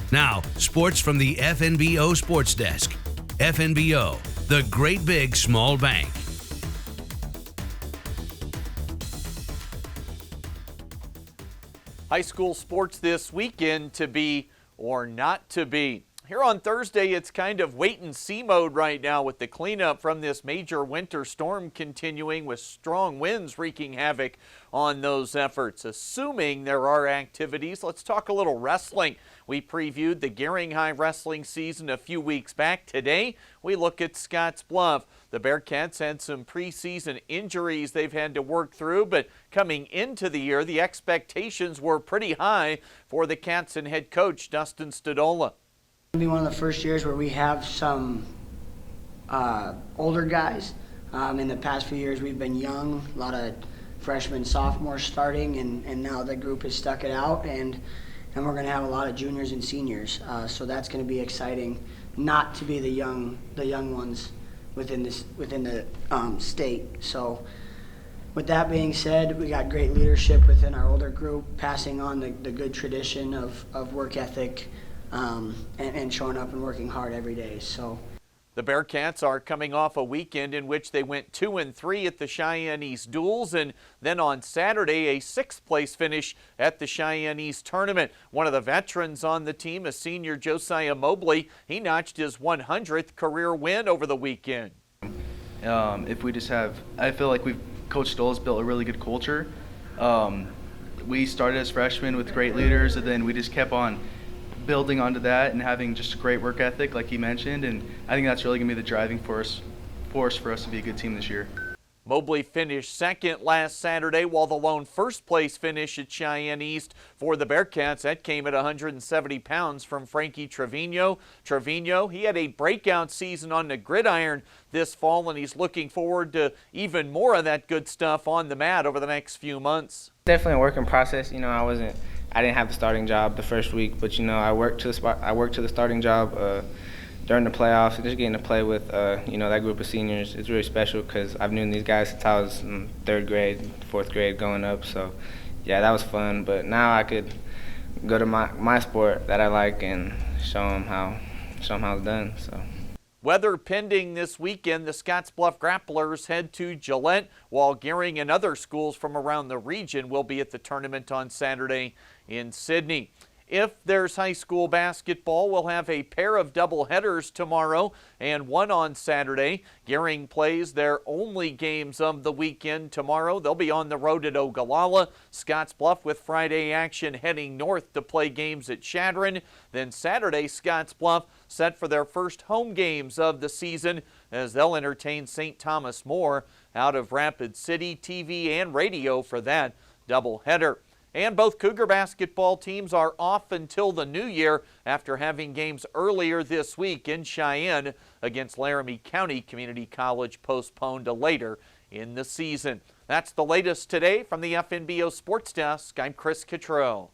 Now, sports from the FNBO Sports Desk. FNBO, the great big small bank. High school sports this weekend, to be or not to be. Here on Thursday, it's kind of wait-and-see mode right now with the cleanup from this major winter storm continuing, with strong winds wreaking havoc on those efforts. Assuming there are activities, let's talk a little wrestling. We previewed the Gering High wrestling season a few weeks back. Today, we look at Scotts Bluff. The Bearcats had some preseason injuries they've had to work through, but coming into the year, the expectations were pretty high for the Cats and head coach Dustin Stadola. It'll be one of the first years where we have some older guys. In the past few years, we've been young, a lot of freshmen, sophomores starting, and now the group has stuck it out, and we're going to have a lot of juniors and seniors. So that's going to be exciting, not to be the young ones within the state. So with that being said, we got great leadership within our older group, passing on the good tradition of work ethic. And showing up and working hard every day. So the Bearcats are coming off a weekend in which they went 2-3 at the Cheyenne East Duels, and then on Saturday a 6th place finish at the Cheyenne East tournament. One of the veterans on the team, a senior, Josiah Mobley, he notched his 100th career win over the weekend. If we just have, I feel like Coach Stoll's built a really good culture. We started as freshmen with great leaders, and then we just kept on building onto that and having just a great work ethic like he mentioned, and I think that's really going to be the driving force for us to be a good team this year. Mobley finished second last Saturday, while the lone first place finish at Cheyenne East for the Bearcats, that came at 170 pounds from Frankie Trevino. Trevino, he had a breakout season on the gridiron this fall, and he's looking forward to even more of that good stuff on the mat over the next few months. Definitely a work in process. I didn't have the starting job the first week, but I worked to the starting job during the playoffs. And just getting to play with that group of seniors is really special, because I've known these guys since I was in 3rd grade, 4th grade going up. So yeah, that was fun. But now I could go to my sport that I like and show them how it's done. So. Weather pending this weekend, the Scotts Bluff Grapplers head to Gillette, while Gering and other schools from around the region will be at the tournament on Saturday in Sydney. If there's high school basketball, we'll have a pair of doubleheaders tomorrow and one on Saturday. Gering plays their only games of the weekend tomorrow. They'll be on the road at Ogallala. Scotts Bluff with Friday action heading north to play games at Chadron. Then Saturday, Scotts Bluff set for their first home games of the season as they'll entertain St. Thomas More out of Rapid City. TV and radio for that doubleheader. And both Cougar basketball teams are off until the new year after having games earlier this week in Cheyenne against Laramie County Community College postponed to later in the season. That's the latest today from the FNBO Sports Desk. I'm Chris Cottrell.